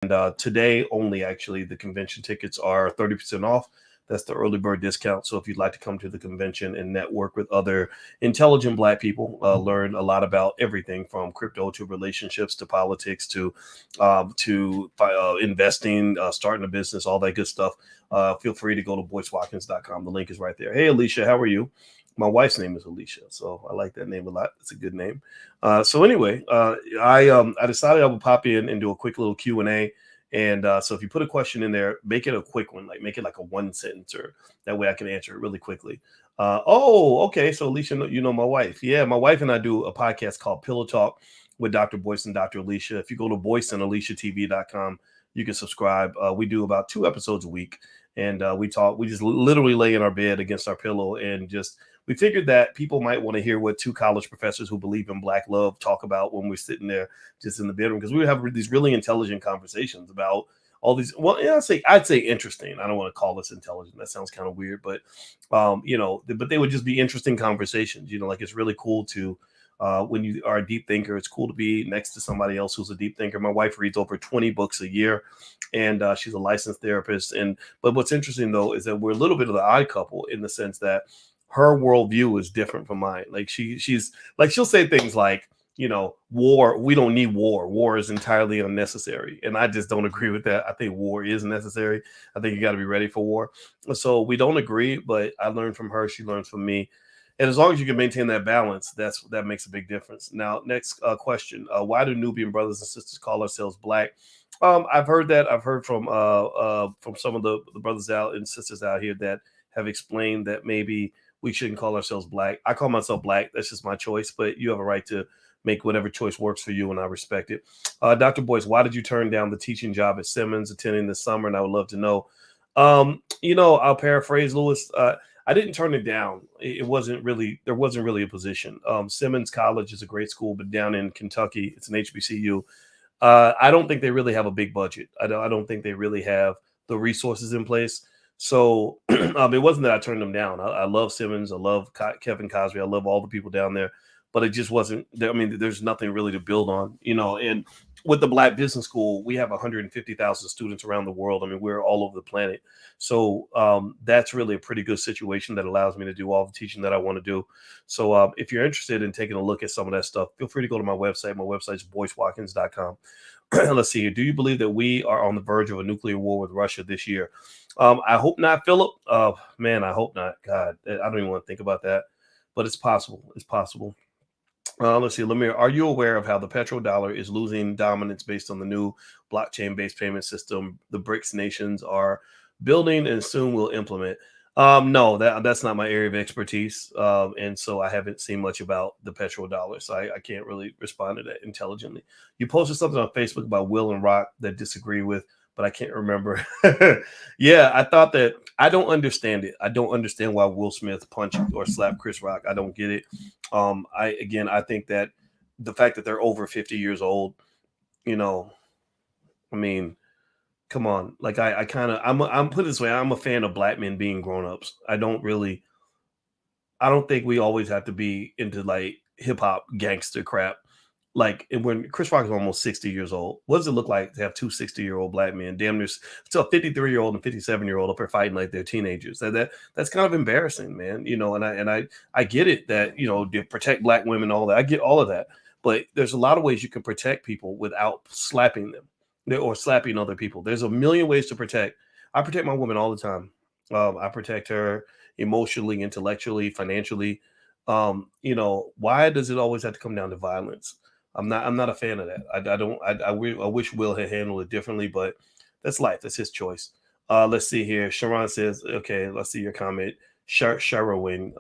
And today only, actually, the convention tickets are 30% off. That's the early bird discount. So if you'd like to come to the convention and network with other intelligent Black people, learn a lot about everything from crypto to relationships to politics to investing, starting a business, all that good stuff, feel free to go to boycewatkins.com. The link is right there. Hey, Alicia, how are you? My wife's name is Alicia, so I like that name a lot. It's a good name. So anyway, I decided I would pop in and do a quick little Q&A. And so if you put a question in there, make it a quick one, like make it like a one sentence, or that way I can answer it really quickly. Okay. So Alicia, you know my wife. Yeah, my wife and I do a podcast called Pillow Talk with Dr. Boyce and Dr. Alicia. If you go to boyceandaliciatv.com, you can subscribe. We do about 2 episodes a week, and we talk. We just literally lay in our bed against our pillow and just. We figured that people might want to hear what 2 college professors who believe in Black love talk about when we're sitting there just in the bedroom, because we have these really intelligent conversations about all these. Well, yeah, I'd say interesting. I don't want to call this intelligent. That sounds kind of weird, but but they would just be interesting conversations. Like it's really cool to. When you are a deep thinker, it's cool to be next to somebody else who's a deep thinker. My wife reads over 20 books a year, and she's a licensed therapist. But what's interesting though is that we're a little bit of the odd couple in the sense that her worldview is different from mine. Like she's like, she'll say things like, war, we don't need war. War is entirely unnecessary. And I just don't agree with that. I think war is necessary. I think you got to be ready for war. So we don't agree, but I learned from her. She learns from me. And as long as you can maintain that balance, that makes a big difference. Now, next question. Why do Nubian brothers and sisters call ourselves Black? I've heard that. I've heard from some of the brothers out and sisters out here that have explained that maybe we shouldn't call ourselves Black. I call myself Black. That's just my choice, but you have a right to make whatever choice works for you, and I respect it. Dr. Boyce, why did you turn down the teaching job at Simmons attending this summer? And I would love to know. I'll paraphrase Lewis. I didn't turn it down. There wasn't really a position. Simmons College is a great school, but down in Kentucky, it's an HBCU. I don't think they really have a big budget. I don't think they really have the resources in place. So it wasn't that I turned them down. I love Simmons. I love Kevin Cosby. I love all the people down there, but it just wasn't there. I mean, there's nothing really to build on, and with the Black Business School, we have 150,000 students around the world. I mean, we're all over the planet. So that's really a pretty good situation that allows me to do all the teaching that I want to do. So if you're interested in taking a look at some of that stuff, feel free to go to my website. My website is boycewatkins.com. Let's see here. Do you believe that we are on the verge of a nuclear war with Russia this year? I hope not, Philip. Man, I hope not. God, I don't even want to think about that, but it's possible. It's possible. Let's see, Lemire, are you aware of how the petrodollar is losing dominance based on the new blockchain-based payment system the BRICS nations are building and soon will implement? No, that's not my area of expertise, and so I haven't seen much about the petrodollar, so I can't really respond to that intelligently. You posted something on Facebook about Will and Rock that disagree with, but I can't remember. Yeah, I thought that I don't understand it. I don't understand why Will Smith punched or slapped Chris Rock. I don't get it. I think that the fact that they're over 50 years old, I mean, come on. Like I'm put it this way. I'm a fan of Black men being grown-ups. I don't think we always have to be into like hip hop gangster crap. Like when Chris Rock is almost 60 years old, what does it look like to have 2 60-year-old Black men? Damn, there's still a 53-year-old and 57-year-old up there fighting like they're teenagers. That's kind of embarrassing, man. And I get it that to protect Black women, all that. I get all of that, but there's a lot of ways you can protect people without slapping them or slapping other people. There's a million ways to protect. I protect my woman all the time. I protect her emotionally, intellectually, financially. Why does it always have to come down to violence? I'm not a fan of that. I wish Will had handled it differently, but that's life. That's his choice. Let's see here. Sharon says, okay, let's see your comment. Sherwin.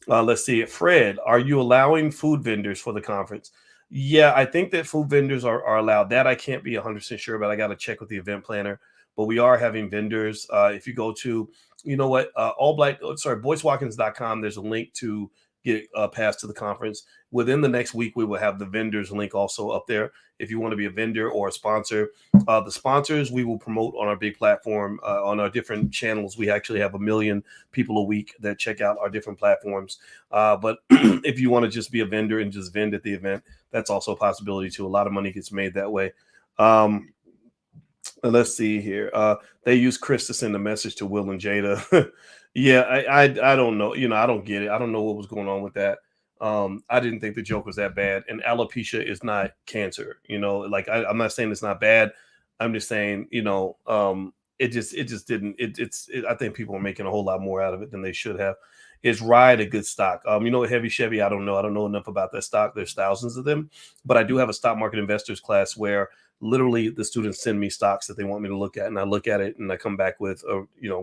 Let's see it. Fred, are you allowing food vendors for the conference? Yeah, I think that food vendors are allowed. That I can't be 100% sure, but I got to check with the event planner. But we are having vendors. If you go to, boycewatkins.com, there's a link to get a pass to the conference. Within the next week, we will have the vendors link also up there. If you want to be a vendor or a sponsor, the sponsors we will promote on our big platform, on our different channels. We actually have 1 million people a week that check out our different platforms. But if you want to just be a vendor and just vend at the event, that's also a possibility too. A lot of money gets made that way. Let's see here. They use Chris to send a message to Will and Jada. Yeah, I don't know. I don't get it. I don't know what was going on with that. I didn't think the joke was that bad. And alopecia is not cancer. Like I'm not saying it's not bad. I'm just saying, it just didn't. I think people are making a whole lot more out of it than they should have. Is Ride a good stock? Heavy Chevy. I don't know. I don't know enough about that stock. There's thousands of them, but I do have a stock market investors class where literally the students send me stocks that they want me to look at, and I look at it and I come back with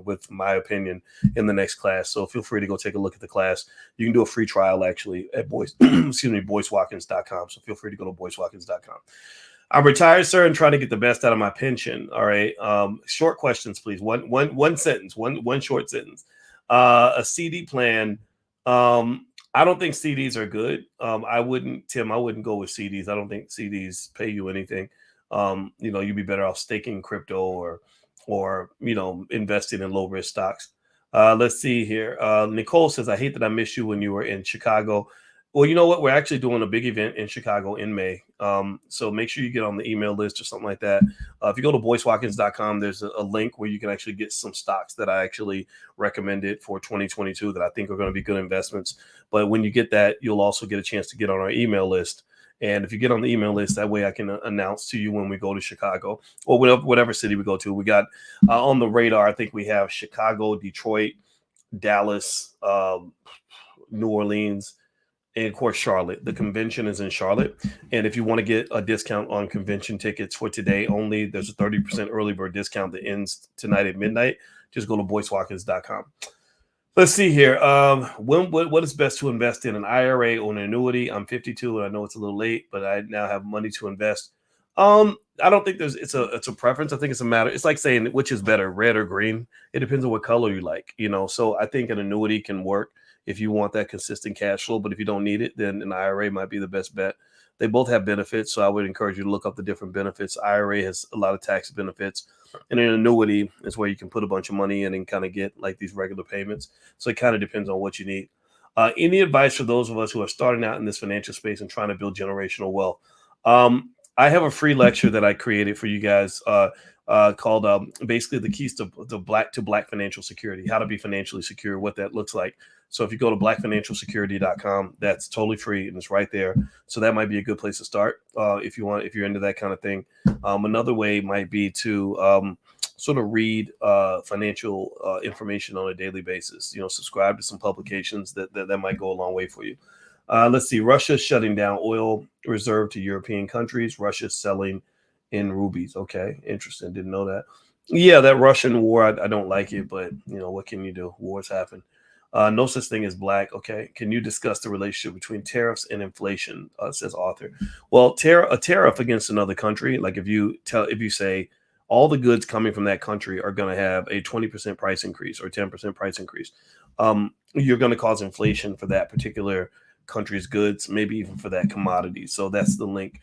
with my opinion in the next class. So feel free to go take a look at the class. You can do a free trial actually at Boyce BoyceWatkins.com. So feel free to go to BoyceWatkins.com. I'm retired, sir, and trying to get the best out of my pension. All right. Short questions, please. One sentence, one short sentence. A CD plan. I don't think CDs are good. I wouldn't go with CDs. I don't think CDs pay you anything. You'd be better off staking crypto or investing in low risk stocks. Let's see here. Nicole says, I hate that I missed you when you were in Chicago. Well, you know what? We're actually doing a big event in Chicago in May. So make sure you get on the email list or something like that. If you go to BoyceWatkins.com, there's a link where you can actually get some stocks that I actually recommended for 2022 that I think are going to be good investments. But when you get that, you'll also get a chance to get on our email list. And if you get on the email list, that way I can announce to you when we go to Chicago or whatever city we go to. We got on the radar, I think we have Chicago, Detroit, Dallas, New Orleans, and of course, Charlotte. The convention is in Charlotte. And if you want to get a discount on convention tickets for today only, there's a 30% early bird discount that ends tonight at midnight. Just go to BoyceWatkins.com. Let's see here. What is best to invest in, an IRA or an annuity? I'm 52 and I know it's a little late, but I now have money to invest. I don't think it's a preference. I think it's a matter. It's like saying which is better, red or green. It depends on what color you like, So I think an annuity can work if you want that consistent cash flow, but if you don't need it, then an IRA might be the best bet. They both have benefits, so I would encourage you to look up the different benefits. IRA has a lot of tax benefits, and an annuity is where you can put a bunch of money in and kind of get like these regular payments. So it kind of depends on what you need. Any advice for those of us who are starting out in this financial space and trying to build generational wealth? I have a free lecture that I created for you guys called basically the keys to black financial security, how to be financially secure, what that looks like. So if you go to blackfinancialsecurity.com, that's totally free and it's right there. So that might be a good place to start if you're into that kind of thing. Another way might be to sort of read financial information on a daily basis. Subscribe to some publications that might go a long way for you. Let's see. Russia's shutting down oil reserve to European countries. Russia's selling in rubies. Okay, interesting. Didn't know that. Yeah, that Russian war, I don't like it, but what can you do? Wars happen. No such thing as black. Okay. Can you discuss the relationship between tariffs and inflation? Says author. Well, a tariff against another country, like if you say all the goods coming from that country are going to have a 20% price increase or 10% price increase, you're going to cause inflation for that particular country's goods, maybe even for that commodity. So that's the link.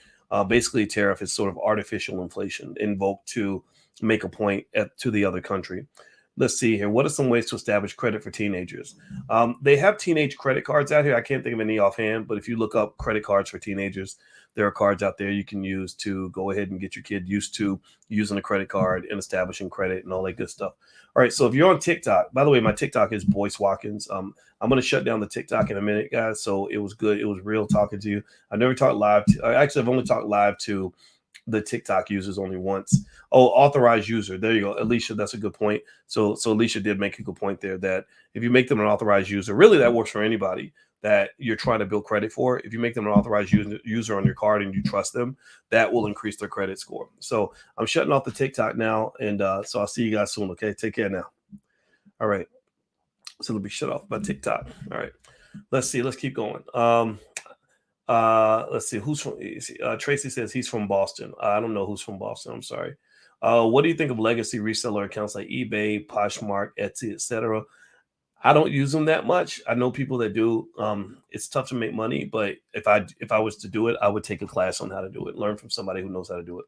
Basically, tariff is sort of artificial inflation invoked to make a point to the other country. Let's see here. What are some ways to establish credit for teenagers? They have teenage credit cards out here. I can't think of any offhand, but if you look up credit cards for teenagers, there are cards out there you can use to go ahead and get your kid used to using a credit card and establishing credit and all that good stuff. All right. So if you're on TikTok, by the way, my TikTok is Boyce Watkins. I'm going to shut down the TikTok in a minute, guys. So it was good. It was real talking to you. I've never talked live. I've only talked live to the TikTok users only once. Oh, authorized user. There you go. Alicia, that's a good point. So Alicia did make a good point there that if you make them an authorized user, really that works for anybody that you're trying to build credit for. If you make them an authorized user on your card and you trust them, that will increase their credit score. So I'm shutting off the TikTok now. And so I'll see you guys soon. Okay. Take care now. All right. So it'll be shut off by TikTok. All right. Let's see. Let's keep going. Let's see who's from. Tracy says he's from Boston. I don't know who's from Boston. I'm sorry. What do you think of legacy reseller accounts like eBay, Poshmark, Etsy, etc.? I don't use them that much. I know people that do. It's tough to make money, but if I was to do it, I would take a class on how to do it. Learn from somebody who knows how to do it.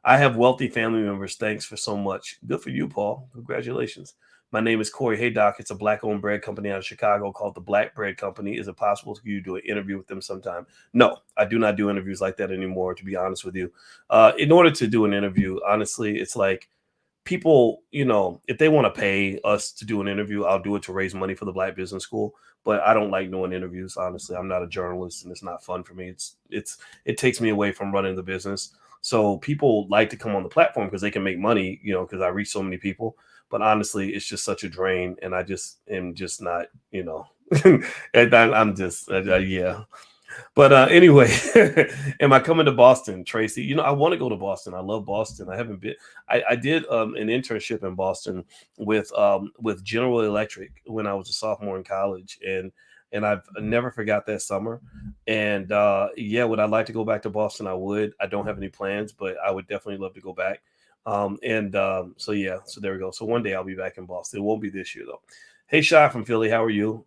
I have wealthy family members. Thanks for so much. Good for you, Paul. Congratulations. My name is Corey. Hey, Doc. It's a black-owned bread company out of Chicago called the Black Bread Company. Is it possible for you to do an interview with them sometime? No, I do not do interviews like that anymore, to be honest with you. In order to do an interview, honestly, it's like people, if they want to pay us to do an interview, I'll do it to raise money for the Black Business School. But I don't like doing interviews. Honestly, I'm not a journalist, and it's not fun for me. It takes me away from running the business. So people like to come on the platform because they can make money, because I reach so many people. But honestly, it's just such a drain, and I just am just not, and I'm just, yeah. But anyway, am I coming to Boston, Tracy? I want to go to Boston. I love Boston. I haven't been. I did an internship in Boston with General Electric when I was a sophomore in college, and I've never forgot that summer. And yeah, would I like to go back to Boston? I would. I don't have any plans, but I would definitely love to go back. So yeah, so there we go. So one day I'll be back in Boston. It won't be this year though. Hey, Shy from Philly, how are you?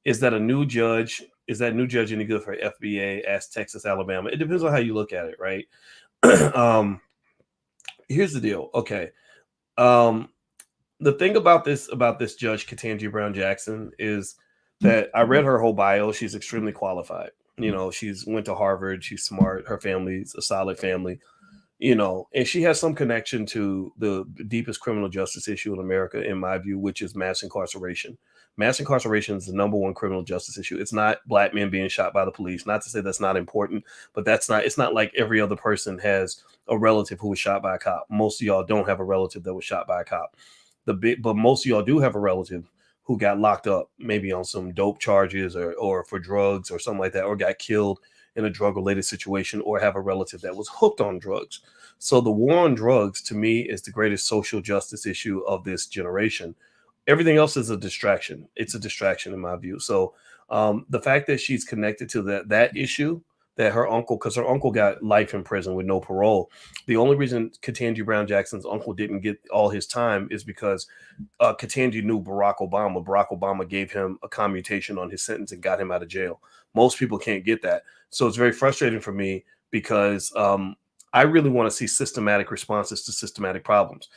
Is that a new judge? Is that new judge any good for FBA? Ask Texas, Alabama. It depends on how you look at it, right? Here's the deal. Okay. The thing about this Judge Ketanji Brown Jackson is that I read her whole bio. She's extremely qualified. She's went to Harvard. She's smart. Her family's a solid family. And she has some connection to the deepest criminal justice issue in America, in my view, which is mass incarceration. Mass incarceration is the number one criminal justice issue. It's not Black men being shot by the police. Not to say that's not important, but it's not like every other person has a relative who was shot by a cop. Most of y'all don't have a relative that was shot by a cop. But most of y'all do have a relative who got locked up, maybe on some dope charges or for drugs or something like that, or got killed in a drug-related situation, or have a relative that was hooked on drugs. So the war on drugs, to me, is the greatest social justice issue of this generation. Everything else is a distraction. It's a distraction in my view. So the fact that she's connected to that issue, that her uncle, because her uncle got life in prison with no parole. The only reason Ketanji Brown Jackson's uncle didn't get all his time is because Ketanji knew Barack Obama. Barack Obama gave him a commutation on his sentence and got him out of jail. Most people can't get that. So it's very frustrating for me because I really want to see systematic responses to systematic problems.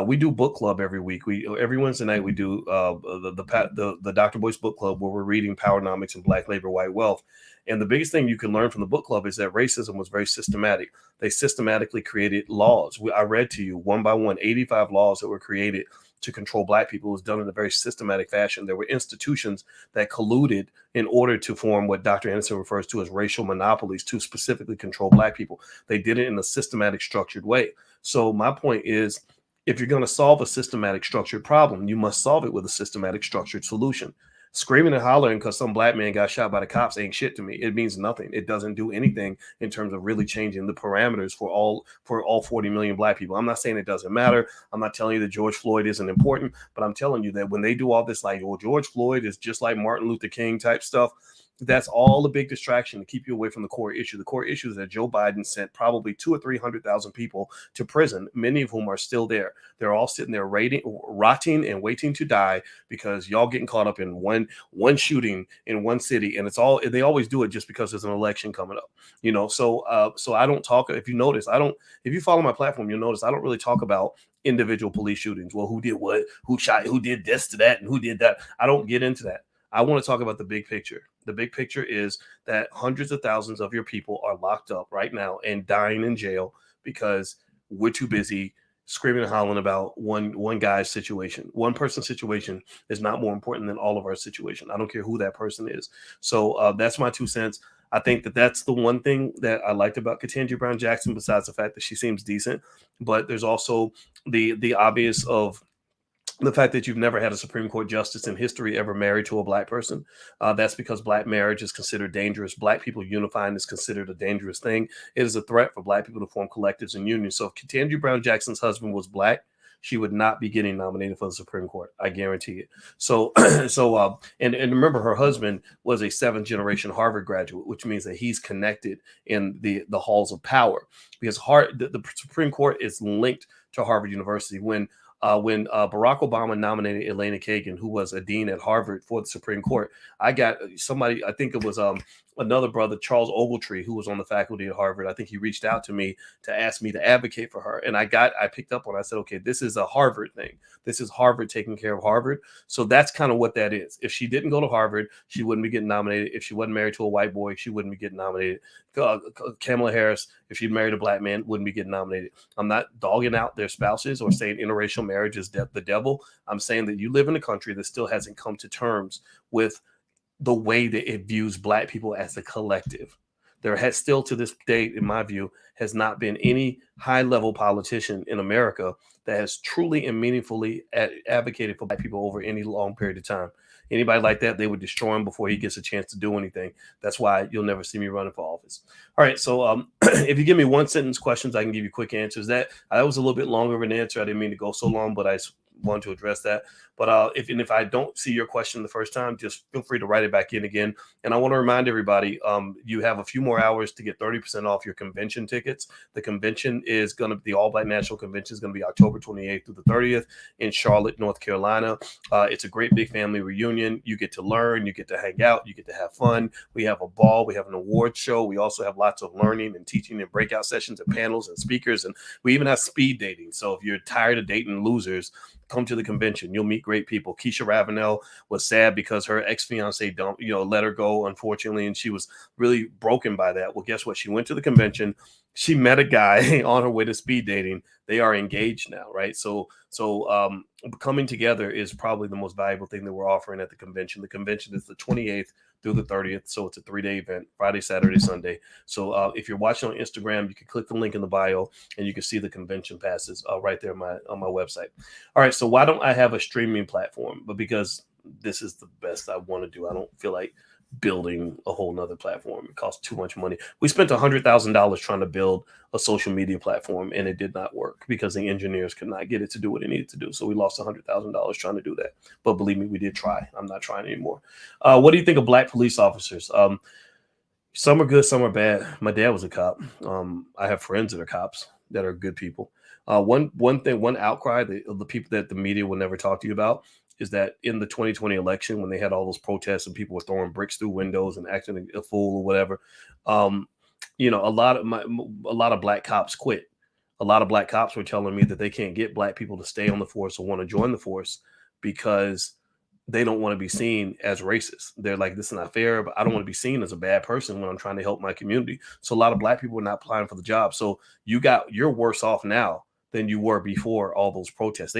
We do book club every week. Every Wednesday night we do the Dr. Boyce book club, where we're reading Powernomics and Black Labor, White Wealth. And the biggest thing you can learn from the book club is that racism was very systematic. They systematically created laws. I read to you one by one 85 laws that were created to control Black people. It was done in a very systematic fashion. There were institutions that colluded in order to form what Dr. Anderson refers to as racial monopolies to specifically control Black people. They did it in a systematic, structured way. So my point is, if you're going to solve a systematic, structured problem, you must solve it with a systematic, structured solution. Screaming and hollering because some Black man got shot by the cops ain't shit to me. It means nothing. It doesn't do anything in terms of really changing the parameters for all 40 million Black people. I'm not saying it doesn't matter. I'm not telling you that George Floyd isn't important, but I'm telling you that when they do all this, like, well, George Floyd is just like Martin Luther King type stuff, that's all a big distraction to keep you away from the core issue. The core issue is that Joe Biden sent probably 200,000 or 300,000 people to prison, many of whom are still there. They're all sitting there rotting and waiting to die because y'all getting caught up in one shooting in one city, and they always do it just because there's an election coming up. So I don't talk. If you notice, if you follow my platform, you'll notice I don't really talk about individual police shootings. Well, who did what? Who shot? Who did this to that? And who did that? I don't get into that. I want to talk about the big picture. The big picture is that hundreds of thousands of your people are locked up right now and dying in jail because we're too busy screaming and hollering about one guy's situation. One person's situation is not more important than all of our situation. I don't care who that person is. So that's my 2 cents. I think that that's the one thing that I liked about Ketanji Brown Jackson, besides the fact that she seems decent. But there's also the obvious of the fact that you've never had a Supreme Court justice in history ever married to a Black person. That's because Black marriage is considered dangerous. Black people unifying is considered a dangerous thing. It is a threat for Black people to form collectives and unions. So if Ketanji Brown Jackson's husband was Black, she would not be getting nominated for the Supreme Court. I guarantee it. So, and remember, her husband was a 7th-generation Harvard graduate, which means that he's connected in the halls of power, because the Supreme Court is linked to Harvard University. When Barack Obama nominated Elena Kagan, who was a dean at Harvard, for the Supreme Court, I got somebody, I think it was another brother, Charles Ogletree, who was on the faculty at Harvard. I think he reached out to me to ask me to advocate for her. And I picked up on it. I said, okay, this is a Harvard thing. This is Harvard taking care of Harvard. So that's kind of what that is. If she didn't go to Harvard, she wouldn't be getting nominated. If she wasn't married to a white boy, she wouldn't be getting nominated. Kamala Harris, if she married a black man, wouldn't be getting nominated. I'm not dogging out their spouses or saying interracial marriage is the devil. I'm saying that you live in a country that still hasn't come to terms with the way that it views black people as a collective. There has still to this date, in my view, has not been any high-level politician in America that has truly and meaningfully advocated for black people over any long period of time. Anybody like that, they would destroy him before he gets a chance to do anything. That's why you'll never see me running for office. All right, so if you give me one sentence questions, I can give you quick answers. That was a little bit longer of an answer. I didn't mean to go so long, but I want to address that. But if I don't see your question the first time, just feel free to write it back in again. And I want to remind everybody, you have a few more hours to get 30% off your convention tickets. The convention is going to be the All Black National Convention is going to be October 28th through the 30th in Charlotte, North Carolina. It's a great big family reunion. You get to learn, you get to hang out, you get to have fun. We have a ball, we have an award show. We also have lots of learning and teaching and breakout sessions and panels and speakers. And we even have speed dating. So if you're tired of dating losers, come to the convention. You'll meet great people. Keisha Ravenel was sad because her ex-fiance let her go, unfortunately, and she was really broken by that. Well, guess what? She went to the convention. She met a guy on her way to speed dating. They are engaged now, right? So coming together is probably the most valuable thing that we're offering at the convention. The convention is the 28th through the 30th. So it's a 3-day event, Friday, Saturday, Sunday. So if you're watching on Instagram, you can click the link in the bio and you can see the convention passes right there on my website. All right. So why don't I have a streaming platform? But because this is the best I want to do. I don't feel like building a whole nother platform. It costs too much money. We spent $100,000 trying to build a social media platform and it did not work because the engineers could not get it to do what it needed to do. So we lost $100,000 trying to do that. But believe me, we did try. I'm not trying anymore. What do you think of black police officers? Some are good, some are bad. My dad was a cop. I have friends that are cops that are good people. One outcry, the people that the media will never talk to you about is that in the 2020 election, when they had all those protests and people were throwing bricks through windows and acting a fool or whatever, a lot of black cops quit. A lot of black cops were telling me that they can't get black people to stay on the force or want to join the force because they don't want to be seen as racist. They're like, this is not fair, but I don't want to be seen as a bad person when I'm trying to help my community. So a lot of black people are not applying for the job. So you're worse off now than you were before all those protests.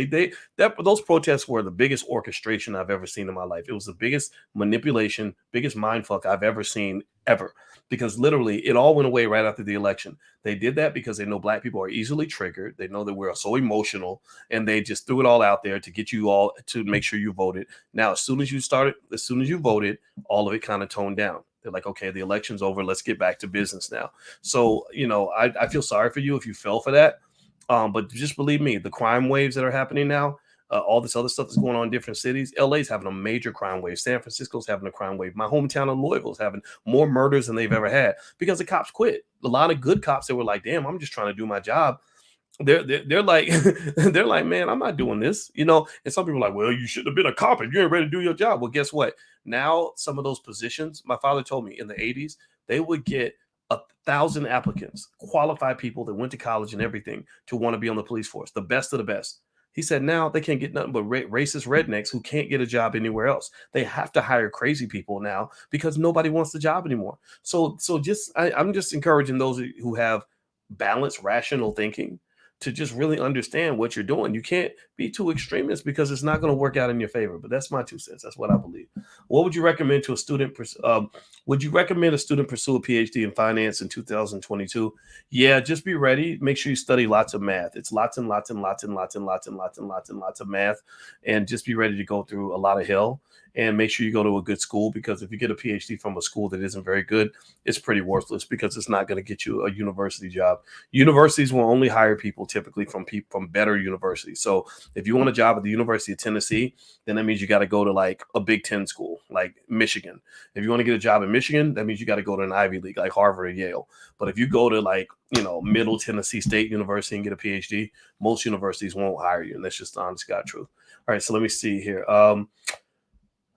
Those protests were the biggest orchestration I've ever seen in my life. It was the biggest manipulation, biggest mindfuck I've ever seen ever, because literally it all went away right after the election. They did that because they know black people are easily triggered. They know that we're so emotional and they just threw it all out there to get you all to make sure you voted. Now, as soon as you voted, all of it kind of toned down. They're like, okay, the election's over. Let's get back to business now. So, I feel sorry for you if you fell for that. But just believe me, the crime waves that are happening now, all this other stuff that's going on in different cities. LA's having a major crime wave. San Francisco's having a crime wave. My hometown of Louisville's having more murders than they've ever had because the cops quit. A lot of good cops that were like, damn, I'm just trying to do my job. They're like, they're like, man, I'm not doing this, And some people are like, well, you should have been a cop if you ain't ready to do your job. Well, guess what? Now, some of those positions, my father told me in the 80s, they would get 1,000 applicants, qualified people that went to college and everything to want to be on the police force, the best of the best. He said now they can't get nothing but racist rednecks who can't get a job anywhere else. They have to hire crazy people now because nobody wants the job anymore. So I'm just encouraging those who have balanced, rational thinking to just really understand what you're doing. You can't be too extremist because it's not going to work out in your favor. But that's my 2 cents. That's what I believe. What would you recommend to a student? Would you recommend a student pursue a PhD in finance in 2022? Yeah, just be ready. Make sure you study lots of math. It's lots and lots and lots and lots and lots and lots and lots and lots of math. And just be ready to go through a lot of hell. And make sure you go to a good school, because if you get a PhD from a school that isn't very good, it's pretty worthless because it's not going to get you a university job. Universities will only hire people typically from better universities. So if you want a job at the University of Tennessee, then that means you got to go to like a Big Ten school like Michigan. If you want to get a job in Michigan, that means you got to go to an Ivy League like Harvard or Yale. But if you go to like, Middle Tennessee State University and get a PhD, most universities won't hire you. And that's just the honest God truth. All right, so let me see here.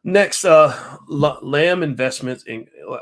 Next, Lamb investments.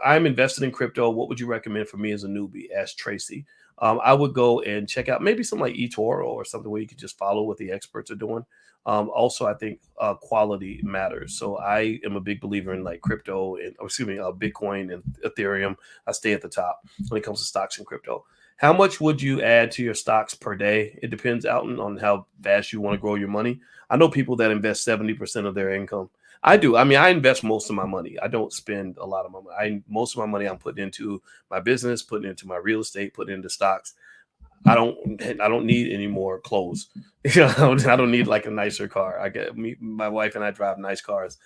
I'm invested in crypto. What would you recommend for me as a newbie? Asked Tracy. I would go and check out maybe something like eToro or something where you could just follow what the experts are doing. Also, I think quality matters. So I am a big believer in like crypto and, or excuse me, Bitcoin and Ethereum. I stay at the top when it comes to stocks and crypto. How much would you add to your stocks per day? It depends out on how fast you want to grow your money. I know people that invest 70% of their income. I do. I mean, I invest most of my money. I don't spend a lot of my money. Most of my money I'm putting into my business, putting into my real estate, putting into stocks. I don't need any more clothes. I don't need like a nicer car. My wife and I drive nice cars.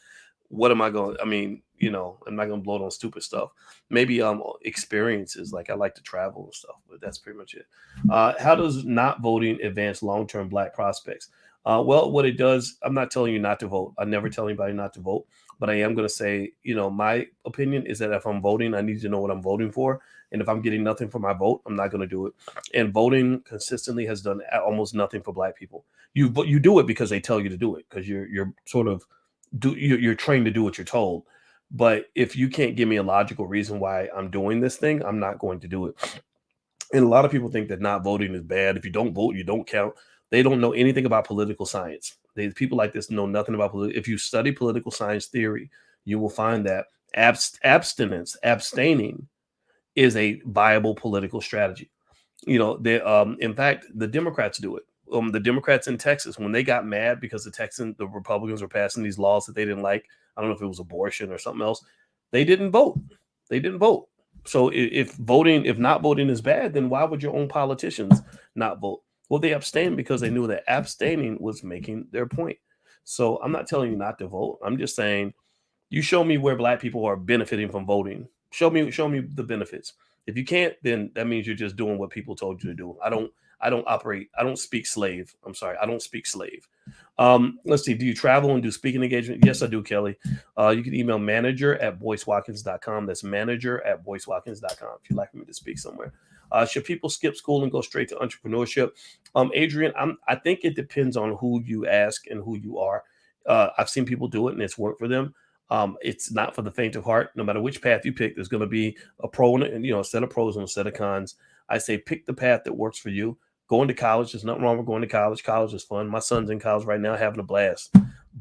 What am I going? I mean, I'm not going to blow it on stupid stuff. Maybe experiences, like I like to travel and stuff, but that's pretty much it. How does not voting advance long-term Black prospects? Well, what it does, I'm not telling you not to vote. I never tell anybody not to vote, but I am going to say, my opinion is that if I'm voting, I need to know what I'm voting for. And if I'm getting nothing for my vote, I'm not going to do it. And voting consistently has done almost nothing for Black people. You do it because they tell you to do it, because you're sort of you're trained to do what you're told. But if you can't give me a logical reason why I'm doing this thing, I'm not going to do it. And a lot of people think that not voting is bad. If you don't vote, you don't count. They don't know anything about political science. People like this know nothing about political. If you study political science theory, you will find that abstaining is a viable political strategy. In fact, the Democrats do it. The Democrats in Texas, when they got mad because the Republicans were passing these laws that they didn't like, I don't know if it was abortion or something else, they didn't vote. They didn't vote. So if not voting is bad, then why would your own politicians not vote? Well, they abstained because they knew that abstaining was making their point. So I'm not telling you not to vote. I'm just saying, you show me where Black people are benefiting from voting. Show me the benefits. If you can't, then that means you're just doing what people told you to do. I don't speak slave. I'm sorry. I don't speak slave. Let's see. Do you travel and do speaking engagement? Yes, I do, Kelly. You can email manager@boycewatkins.com. That's manager@boycewatkins.com if you'd like me to speak somewhere. Should people skip school and go straight to entrepreneurship? Adrian, I think it depends on who you ask and who you are. I've seen people do it and it's worked for them. It's not for the faint of heart. No matter which path you pick, there's going to be a pro and a set of pros and a set of cons. I say pick the path that works for you. Going to college, there's nothing wrong with going to college. College is fun. My son's in college right now, having a blast.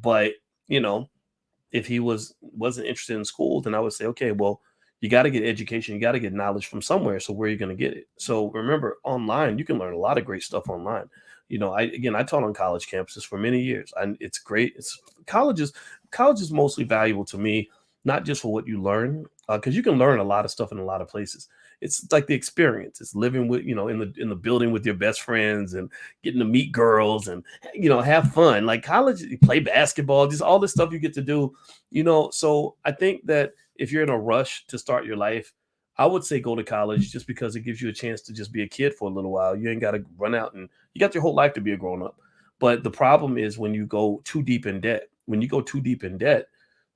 But if he wasn't interested in school, then I would say, okay, well, you got to get education. You got to get knowledge from somewhere. So where are you going to get it? So remember, online, you can learn a lot of great stuff online. I taught on college campuses for many years, and it's great. College is mostly valuable to me, not just for what you learn, because you can learn a lot of stuff in a lot of places. It's like the experience. It's living with, in the building with your best friends and getting to meet girls and, have fun. Like college, you play basketball, just all this stuff you get to do, So I think that if you're in a rush to start your life, I would say go to college just because it gives you a chance to just be a kid for a little while. You ain't got to run out and you got your whole life to be a grown up. But the problem is when you go too deep in debt. When you go too deep in debt,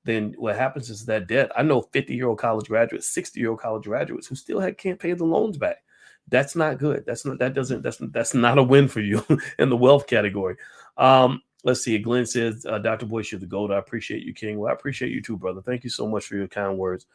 then what happens is that debt. I know 50-year-old college graduates, 60-year-old college graduates who still can't pay the loans back. That's not good. That's not a win for you in the wealth category. Let's see. Glenn says, Dr. Boyce, you're the GOAT. I appreciate you, King. Well, I appreciate you too, brother. Thank you so much for your kind words.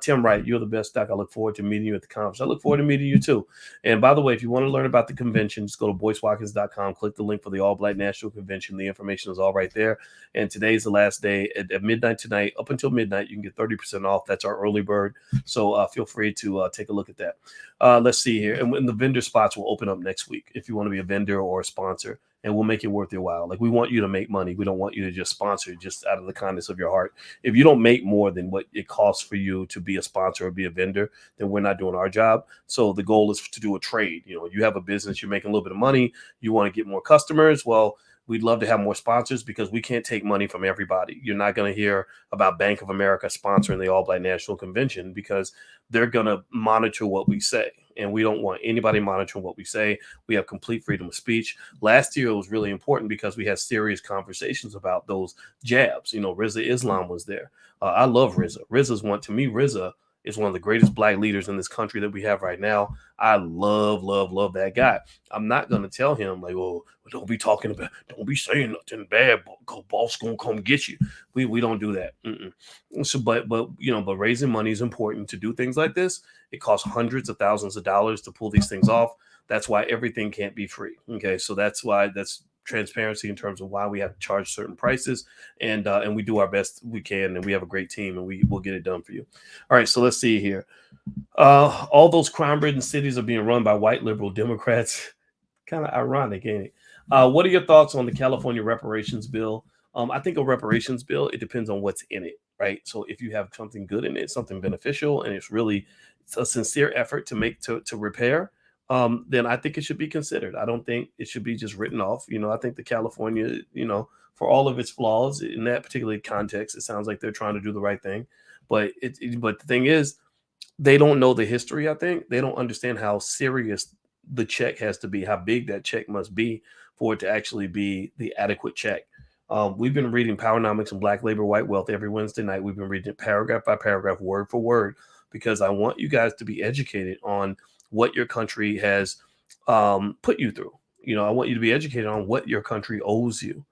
Tim Wright, you're the best, Doc. I look forward to meeting you at the conference. I look forward to meeting you too. And by the way, if you want to learn about the convention, just go to boycewatkins.com, click the link for the All Black National Convention. The information is all right there. And today's the last day at midnight tonight. Up until midnight, you can get 30% off. That's our early bird. So feel free to take a look at that. Let's see here. And when the vendor spots will open up next week if you want to be a vendor or a sponsor. And we'll make it worth your while. Like, we want you to make money. We don't want you to just sponsor just out of the kindness of your heart. If you don't make more than what it costs for you to be a sponsor or be a vendor, then we're not doing our job. So the goal is to do a trade. You have a business, you're making a little bit of money, you want to get more customers. Well, we'd love to have more sponsors because we can't take money from everybody. You're not going to hear about Bank of America sponsoring the All Black National Convention because they're going to monitor what we say. And we don't want anybody monitoring what we say. We have complete freedom of speech. Last year, it was really important because we had serious conversations about those jabs. Rizza Islam was there. I love Rizza. To me, Rizza is one of the greatest black leaders in this country that we have right now. I love that guy. I'm not going to tell him like, oh, don't be talking about, don't be saying nothing bad. Boss gonna come get you. We don't do that. So, but but raising money is important to do things like this. It costs hundreds of thousands of dollars to pull these things off. That's why everything can't be free. Okay, so that's transparency in terms of why we have to charge certain prices, and we do our best we can, and we have a great team, and we will get it done for you. All right, so let's see here. All those crime-ridden cities are being run by white liberal Democrats. Kind of ironic, ain't it? What are your thoughts on the California reparations bill? I think a reparations bill, it depends on what's in it, right? So if you have something good in it, something beneficial, and it's a sincere effort to make to repair, then I think it should be considered. I don't think it should be just written off. I think the California, for all of its flaws in that particular context, it sounds like they're trying to do the right thing. But but the thing is, they don't know the history. I think they don't understand how serious the check has to be, how big that check must be for it to actually be the adequate check. We've been reading Powernomics and Black Labor, White Wealth every Wednesday night. We've been reading it paragraph by paragraph, word for word, because I want you guys to be educated on what your country has put you through. I want you to be educated on what your country owes you.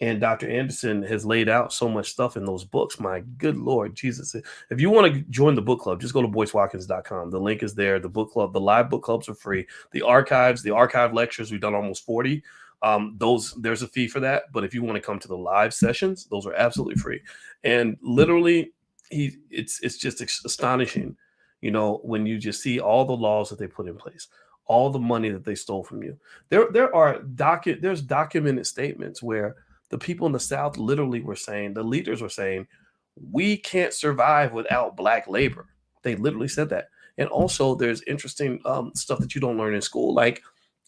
And Dr. Anderson has laid out so much stuff in those books. My good Lord, Jesus. If you want to join the book club, just go to BoyceWatkins.com. The link is there. The book club, the live book clubs are free. The archive lectures, we've done almost 40. There's a fee for that. But if you want to come to the live sessions, those are absolutely free. And literally, it's just astonishing, when you just see all the laws that they put in place, all the money that they stole from you. There's documented statements where the people in the South literally were saying, the leaders were saying, we can't survive without black labor. They literally said that. And also there's interesting stuff that you don't learn in school, like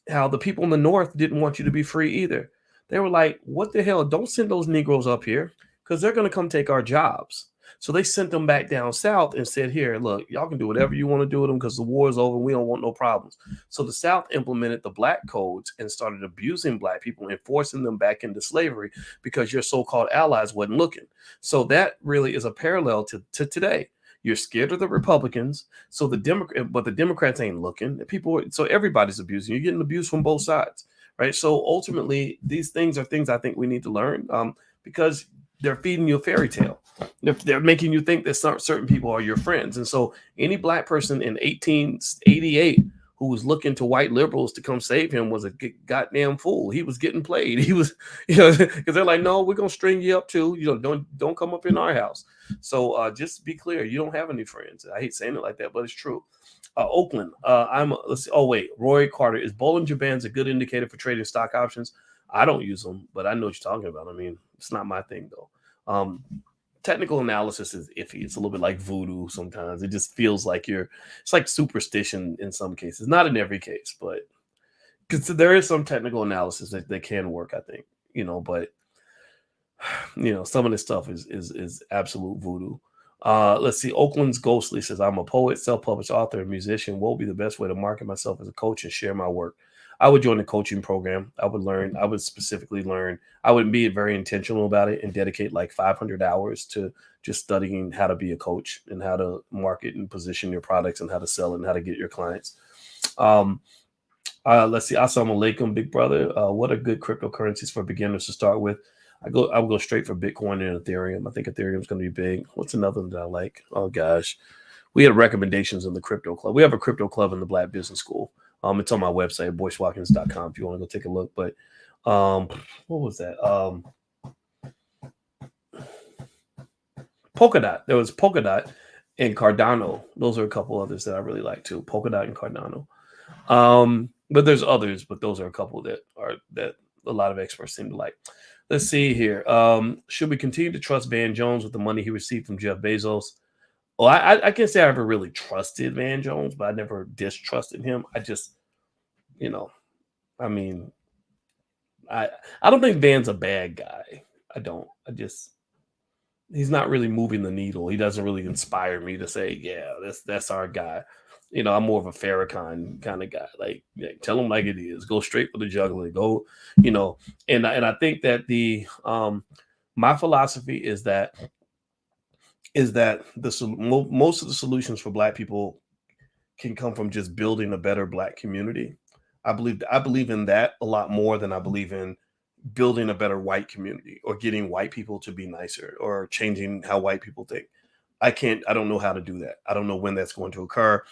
how the people in the North didn't want you to be free either. They were like, what the hell? Don't send those Negroes up here because they're going to come take our jobs. So they sent them back down south and said, here, look, y'all can do whatever you want to do with them because the war is over. We don't want no problems. So the South implemented the black codes and started abusing black people and forcing them back into slavery because your so-called allies wasn't looking. So that really is a parallel to today. You're scared of the Republicans, so but the Democrats ain't looking. So everybody's abusing. You're getting abused from both sides, right? So ultimately, these things are things I think we need to learn because they're feeding you a fairy tale. They're making you think that certain people are your friends. And so any black person in 1888 who was looking to white liberals to come save him was a goddamn fool. He was getting played. He was, because they're like, no, we're going to string you up too. Don't come up in our house. So just be clear. You don't have any friends. I hate saying it like that, but it's true. Oakland. Let's see. Oh, wait. Roy Carter. Is Bollinger Bands a good indicator for trading stock options? I don't use them, but I know what you're talking about. I mean, it's not my thing though. Technical analysis is iffy. It's a little bit like voodoo sometimes. It just feels like it's like superstition in some cases. Not in every case, but because there is some technical analysis that can work, I think, but some of this stuff is absolute voodoo. Let's see. Oakland's Ghostly says, I'm a poet, self-published author, and musician. What would be the best way to market myself as a coach and share my work? I would join the coaching program. I would specifically learn. I would be very intentional about it and dedicate like 500 hours to just studying how to be a coach and how to market and position your products and how to sell and how to get your clients. Let's see. Assalamu alaikum, big brother. What are good cryptocurrencies for beginners to start with? I would go straight for Bitcoin and Ethereum. I think Ethereum is going to be big. What's another one that I like? Oh gosh, we had recommendations in the crypto club. We have a crypto club in the Black Business School. It's on my website, BoyceWatkins.com, if you want to go take a look. But what was that? Polkadot. There was Polkadot and Cardano. Those are a couple others that I really like too. Polkadot and Cardano. But there's others, but those are a couple that a lot of experts seem to like. Let's see here. Should we continue to trust Van Jones with the money he received from Jeff Bezos? Well, I can't say I ever really trusted Van Jones, but I never distrusted him. I just, I mean, I don't think Van's a bad guy. I don't. He's not really moving the needle. He doesn't really inspire me to say, yeah, that's our guy. I'm more of a Farrakhan kind of guy. Like, tell him like it is. Go straight for the jugular. Go, and I think that my philosophy is that is that most of the solutions for Black people can come from just building a better Black community. I believe in that a lot more than I believe in building a better white community or getting white people to be nicer or changing how white people think. I don't know how to do that. I don't know when that's going to occur.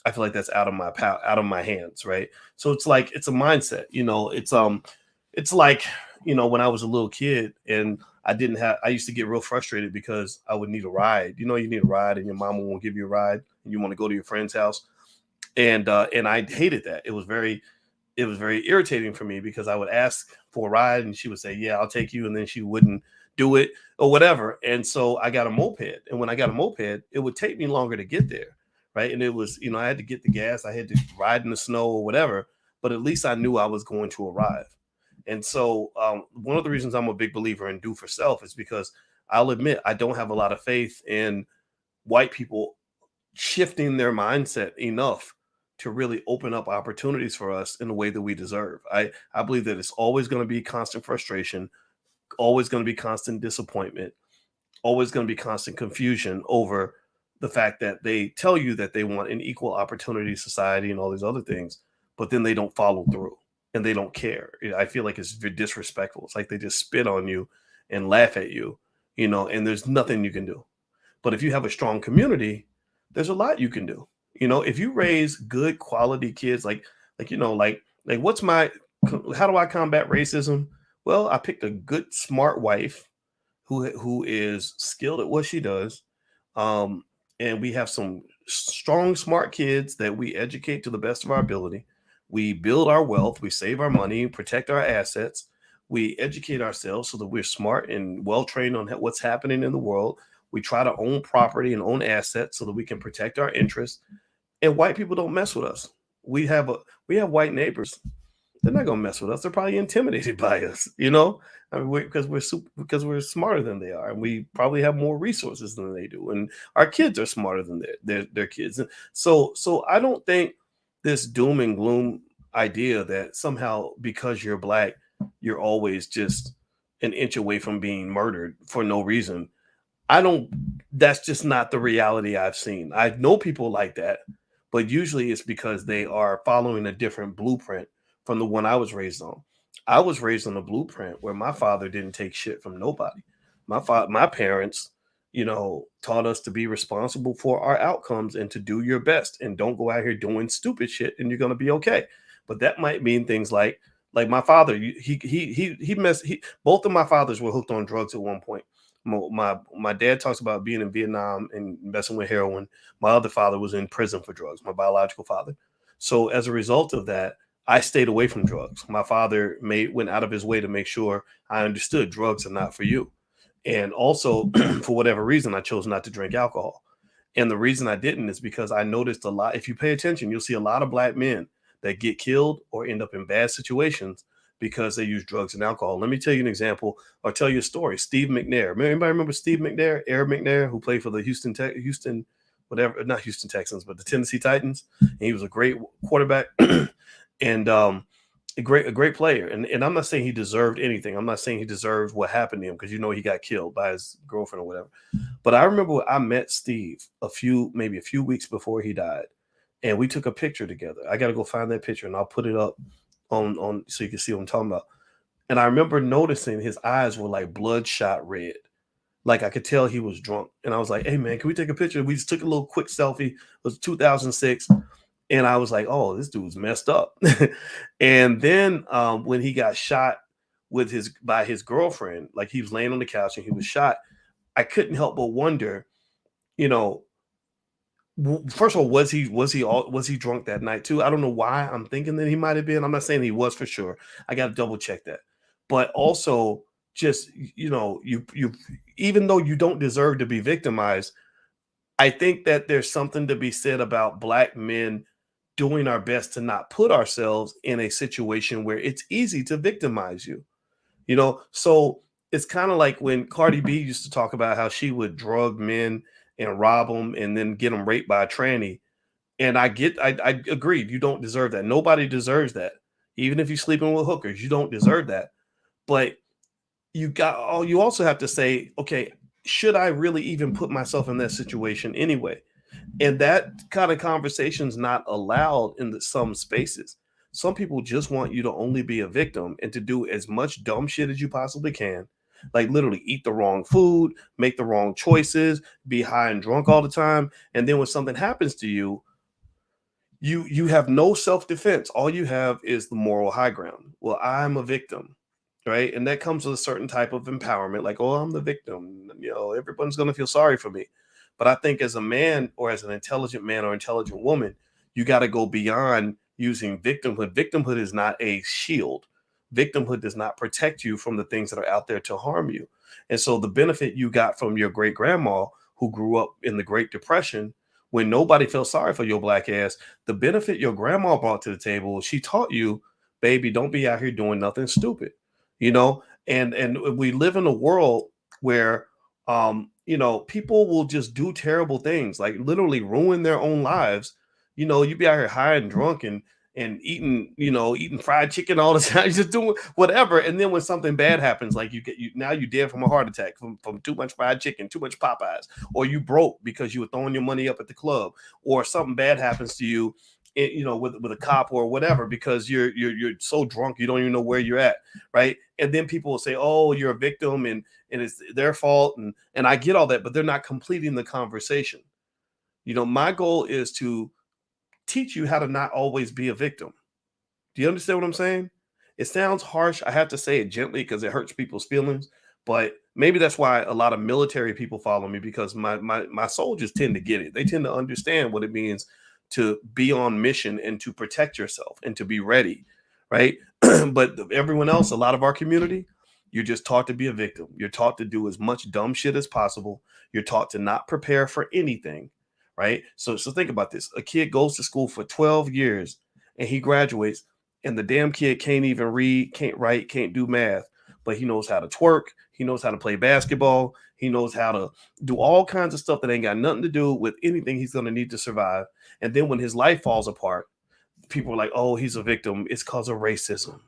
I feel like that's out of my hands, right? So it's like it's a mindset, it's like, when I was a little kid and I used to get real frustrated because I would need a ride. You need a ride and your mama won't give you a ride and you want to go to your friend's house. And I hated that. It was very irritating for me because I would ask for a ride and she would say, "Yeah, I'll take you," and then she wouldn't do it or whatever. And so I got a moped, and when I got a moped, it would take me longer to get there, right? And it was, I had to get the gas, I had to ride in the snow or whatever, but at least I knew I was going to arrive. And so one of the reasons I'm a big believer in do for self is because I'll admit I don't have a lot of faith in white people shifting their mindset enough to really open up opportunities for us in the way that we deserve. I believe that it's always going to be constant frustration, always going to be constant disappointment, always going to be constant confusion over the fact that they tell you that they want an equal opportunity society and all these other things, but then they don't follow through and they don't care. I feel like it's disrespectful. It's like they just spit on you and laugh at you, and there's nothing you can do. But if you have a strong community, there's a lot you can do. If you raise good quality kids, how do I combat racism? Well, I picked a good, smart wife who is skilled at what she does. Um, and we have some strong, smart kids that we educate to the best of our ability. We build our wealth, we save our money, protect our assets. We educate ourselves so that we're smart and well trained on what's happening in the world. We try to own property and own assets so that we can protect our interests. And white people don't mess with us. We have white neighbors. They're not gonna mess with us. They're probably intimidated by us, I mean, because we're smarter than they are, and we probably have more resources than they do, and our kids are smarter than their kids. And so I don't think this doom and gloom idea that somehow because you're Black, you're always just an inch away from being murdered for no reason. I don't. That's just not the reality I've seen. I know people like that, but usually it's because they are following a different blueprint from the one I was raised on. I was raised on a blueprint where my father didn't take shit from nobody. My parents, taught us to be responsible for our outcomes and to do your best and don't go out here doing stupid shit and you're gonna be okay. But that might mean things like my father. Both of my fathers were hooked on drugs at one point. My dad talks about being in Vietnam and messing with heroin. My other father was in prison for drugs, my biological father. So as a result of that, I stayed away from drugs. My father went out of his way to make sure I understood drugs are not for you. And also, for whatever reason, I chose not to drink alcohol. And the reason I didn't is because I noticed a lot. If you pay attention, you'll see a lot of Black men that get killed or end up in bad situations because they use drugs and alcohol. Let me tell you an example or tell you a story. Steve McNair. Anybody remember Steve McNair, Air McNair, who played for the not Houston Texans, but the Tennessee Titans. And he was a great quarterback and a great player. And I'm not saying he deserved anything. I'm not saying he deserved what happened to him because he got killed by his girlfriend or whatever. But I remember I met Steve maybe a few weeks before he died. And we took a picture together. I got to go find that picture and I'll put it up on so you can see what I'm talking about. And I remember noticing his eyes were like bloodshot red. Like I could tell he was drunk. And I was like, "Hey man, can we take a picture?" We just took a little quick selfie. It was 2006. And I was like, "Oh, this dude's messed up." And then when he got shot by his girlfriend, like he was laying on the couch and he was shot, I couldn't help but wonder, first of all, was he drunk that night too? I don't know why I'm thinking that he might have been. I'm not saying he was for sure. I got to double check that. But also, just you even though you don't deserve to be victimized, I think that there's something to be said about Black men doing our best to not put ourselves in a situation where it's easy to victimize you. So it's kind of like when Cardi B used to talk about how she would drug men and rob them and then get them raped by a tranny. And I agree. You don't deserve that. Nobody deserves that. Even if you're sleeping with hookers, you don't deserve that. But you also have to say, okay, should I really even put myself in that situation anyway? And that kind of conversation is not allowed in some spaces. Some people just want you to only be a victim and to do as much dumb shit as you possibly can. Like literally eat the wrong food, make the wrong choices, be high and drunk all the time. And then when something happens to you, you have no self-defense. All you have is the moral high ground. Well, I'm a victim, right? And that comes with a certain type of empowerment, like, oh, I'm the victim, everyone's going to feel sorry for me. But I think as a man, or as an intelligent man or intelligent woman, you got to go beyond using victimhood. Victimhood is not a shield. Victimhood does not protect you from the things that are out there to harm you. And so the benefit you got from your great grandma, who grew up in the Great Depression, when nobody felt sorry for your black ass, the benefit your grandma brought to the table, she taught you, baby, don't be out here doing nothing stupid, you know. And we live in a world where people will just do terrible things, like literally ruin their own lives. You be out here high and drunk and eating fried chicken all the time, just doing whatever. And then when something bad happens, like you dead from a heart attack from too much fried chicken, too much Popeyes, or you broke because you were throwing your money up at the club, or something bad happens to you, with a cop or whatever, because you're so drunk you don't even know where you're at, right? And then people will say, oh, you're a victim and it's their fault, and I get all that, but they're not completing the conversation. My goal is to teach you how to not always be a victim. Do you understand what I'm saying? It sounds harsh. I have to say it gently because it hurts people's feelings. But maybe that's why a lot of military people follow me, because my soldiers tend to get it. They tend to understand what it means to be on mission and to protect yourself and to be ready, right? But everyone else, a lot of our community, you're just taught to be a victim. You're taught to do as much dumb shit as possible. You're taught to not prepare for anything, right? So think about this. A kid goes to school for 12 years and he graduates, and the damn kid can't even read, can't write, can't do math, but he knows how to twerk. He knows how to play basketball. He knows how to do all kinds of stuff that ain't got nothing to do with anything he's going to need to survive. And then when his life falls apart, people are like, oh, he's a victim. It's because of racism.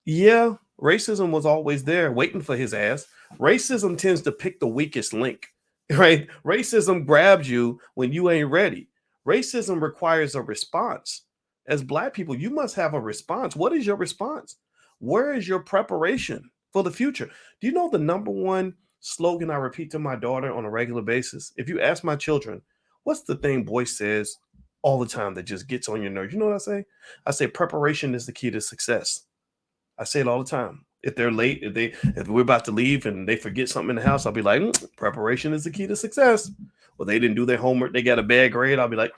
Yeah, racism was always there waiting for his ass. Racism tends to pick the weakest link, right? Racism grabs you when you ain't ready. Racism requires a response. As Black people, you must have a response. What is your response? Where is your preparation for the future? Do you know the number one slogan I repeat to my daughter on a regular basis? If you ask my children, what's the thing Boyce says all the time that just gets on your nerves? You know what I say? I say preparation is the key to success. I say it all the time. If they're late, if we're about to leave and they forget something in the house, I'll be like, preparation is the key to success. Well, they didn't do their homework, they got a bad grade, I'll be like,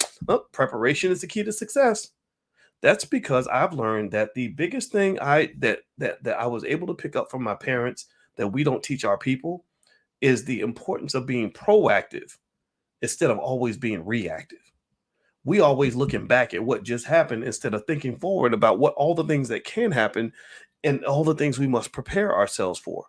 preparation is the key to success. That's because I've learned that the biggest thing that I was able to pick up from my parents that we don't teach our people is the importance of being proactive instead of always being reactive. We always looking back at what just happened instead of thinking forward about what all the things that can happen and all the things we must prepare ourselves for.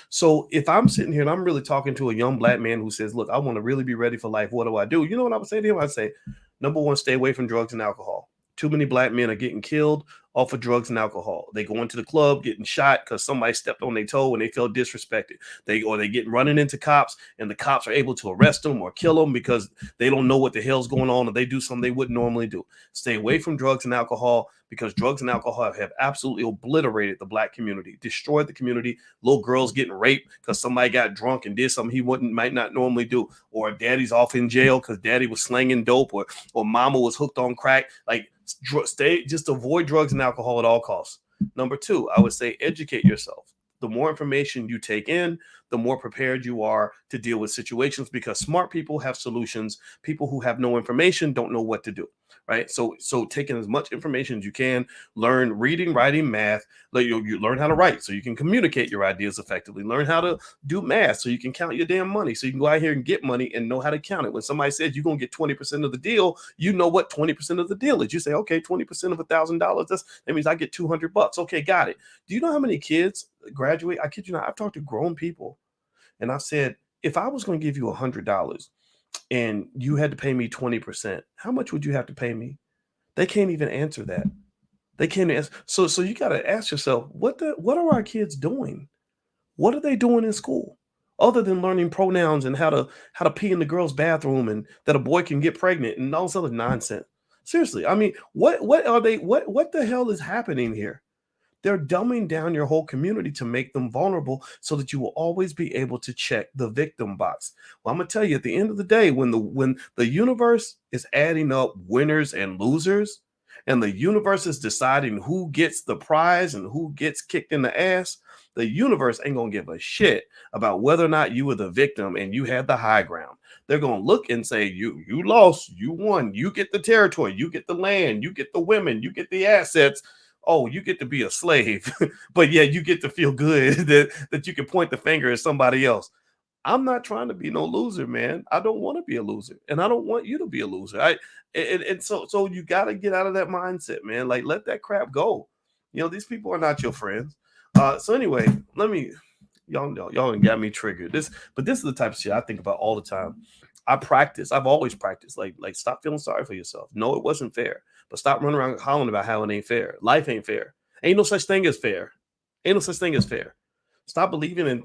So if I'm sitting here and I'm really talking to a young Black man who says, look, I want to really be ready for life, what do I do? You know what I would say to him? I'd say, number one, stay away from drugs and alcohol. Too many Black men are getting killed off of drugs and alcohol. They go into the club getting shot because somebody stepped on their toe and they felt disrespected. They get running into cops, and the cops are able to arrest them or kill them because they don't know what the hell's going on, or they do something they wouldn't normally do. Stay away from drugs and alcohol, because drugs and alcohol have absolutely obliterated the Black community, destroyed the community. Little girls getting raped because somebody got drunk and did something he might not normally do, or daddy's off in jail because daddy was slanging dope, or mama was hooked on crack. Like, just avoid drugs and alcohol at all costs. Number two, I would say educate yourself. The more information you take in, the more prepared you are to deal with situations, because smart people have solutions. People who have no information don't know what to do, right? So taking as much information as you can, learn reading, writing, math. You learn how to write so you can communicate your ideas effectively. Learn how to do math so you can count your damn money, so you can go out here and get money and know how to count it. When somebody says you're going to get 20% of the deal, you know what 20% of the deal is. You say, okay, 20% of $1,000, that means I get $200. Okay, got it. Do you know how many kids graduate? I kid you not, I've talked to grown people and I've said, if I was going to give you $100 and you had to pay me 20%, how much would you have to pay me? They can't even answer that. They can't answer. So you got to ask yourself, what are our kids doing? What are they doing in school? other than learning pronouns and how to pee in the girl's bathroom and that a boy can get pregnant and all this other nonsense. Seriously, I mean, what are they? What the hell is happening here? They're dumbing down your whole community to make them vulnerable so that you will always be able to check the victim box. Well, I'm gonna tell you, at the end of the day, when the universe is adding up winners and losers, and the universe is deciding who gets the prize and who gets kicked in the ass, the universe ain't gonna give a shit about whether or not you were the victim and you had the high ground. They're gonna look and say, you lost, you won, you get the territory, you get the land, you get the women, you get the assets. Oh, you get to be a slave, but yeah, you get to feel good that you can point the finger at somebody else. I'm not trying to be no loser, man. I don't want to be a loser, and I don't want you to be a loser. So you got to get out of that mindset, man. Like, let that crap go. These people are not your friends. So anyway, y'all know, y'all got me triggered. But this is the type of shit I think about all the time. I've always practiced. Like, stop feeling sorry for yourself. No, it wasn't fair. But stop running around hollering about how it ain't fair. Life ain't fair. Ain't no such thing as fair. Ain't no such thing as fair. Stop believing in,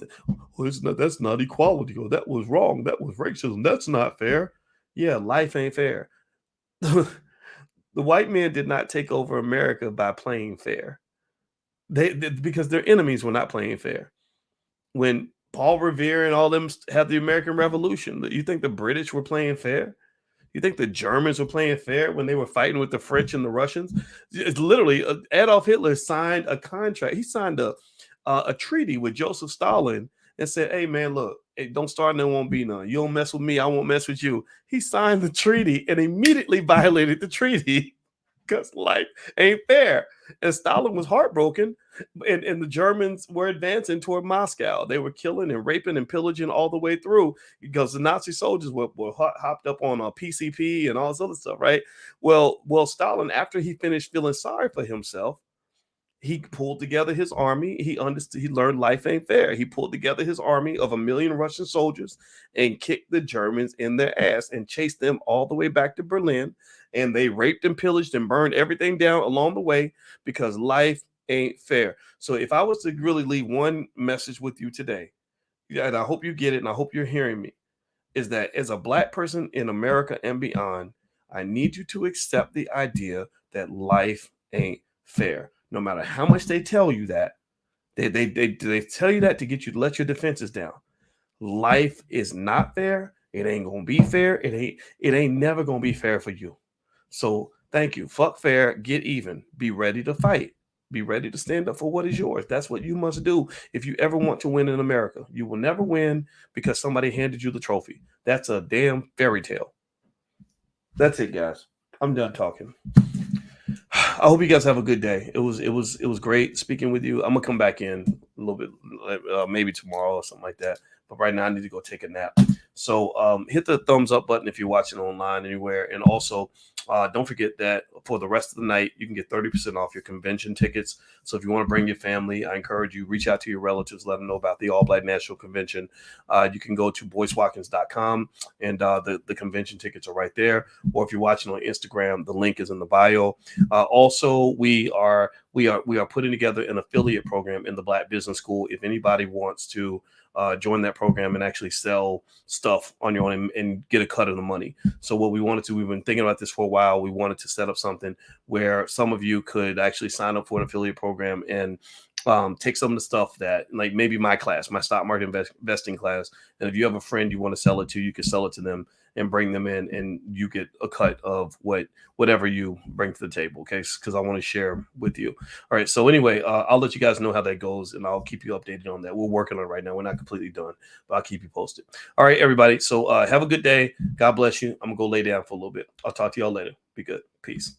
that's not equality, or that was wrong. That was racism. That's not fair. Yeah, life ain't fair. The white man did not take over America by playing fair. Because their enemies were not playing fair. When Paul Revere and all them had the American Revolution, you think the British were playing fair? You think the Germans were playing fair when they were fighting with the French and the Russians? It's literally Adolf Hitler signed a contract. He signed a treaty with Joseph Stalin and said, hey, man, look, hey, don't start, and there won't be none. You don't mess with me, I won't mess with you. He signed the treaty and immediately violated the treaty because life ain't fair. And Stalin was heartbroken, and the Germans were advancing toward Moscow. They were killing and raping and pillaging all the way through because the Nazi soldiers were hopped up on a PCP and all this other stuff, right? Well, Stalin, after he finished feeling sorry for himself, he pulled together his army. He understood. He learned life ain't fair. He pulled together his army of 1 million Russian soldiers and kicked the Germans in their ass and chased them all the way back to Berlin. And they raped and pillaged and burned everything down along the way because life ain't fair. So if I was to really leave one message with you today, and I hope you get it, and I hope you're hearing me, is that as a Black person in America and beyond, I need you to accept the idea that life ain't fair. No matter how much they tell you that, they tell you that to get you to let your defenses down. Life is not fair. It ain't gonna be fair. It ain't never gonna be fair for you. So thank you. Fuck fair. Get even. Be ready to fight. Be ready to stand up for what is yours. That's what you must do if you ever want to win in America. You will never win because somebody handed you the trophy. That's a damn fairy tale. That's it, guys. I'm done talking. I hope you guys have a good day. It was great speaking with you. I'm gonna come back in a little bit, maybe tomorrow or something like that. But right now, I need to go take a nap. So hit the thumbs up button if you're watching online anywhere, and also don't forget that for the rest of the night, you can get 30% off your convention tickets. So if you want to bring your family, I encourage you, reach out to your relatives, let them know about the All Black National Convention. You can go to boycewatkins.com, and the convention tickets are right there. Or if you're watching on Instagram, the link is in the bio. Also, we are putting together an affiliate program in the Black Business School. If anybody wants to join that program and actually sell stuff on your own and get a cut of the money. So what we wanted to, we've been thinking about this for a while. We wanted to set up something where some of you could actually sign up for an affiliate program and take some of the stuff that, like maybe my class, my stock market investing class. And if you have a friend you want to sell it to, you can sell it to them and bring them in, and you get a cut of whatever you bring to the table. Okay. Because I want to share with you. All right. So anyway, I'll let you guys know how that goes, and I'll keep you updated on that. We're working on it right now. We're not completely done, but I'll keep you posted. All right, everybody. So have a good day. God bless you. I'm gonna go lay down for a little bit. I'll talk to y'all later. Be good. Peace.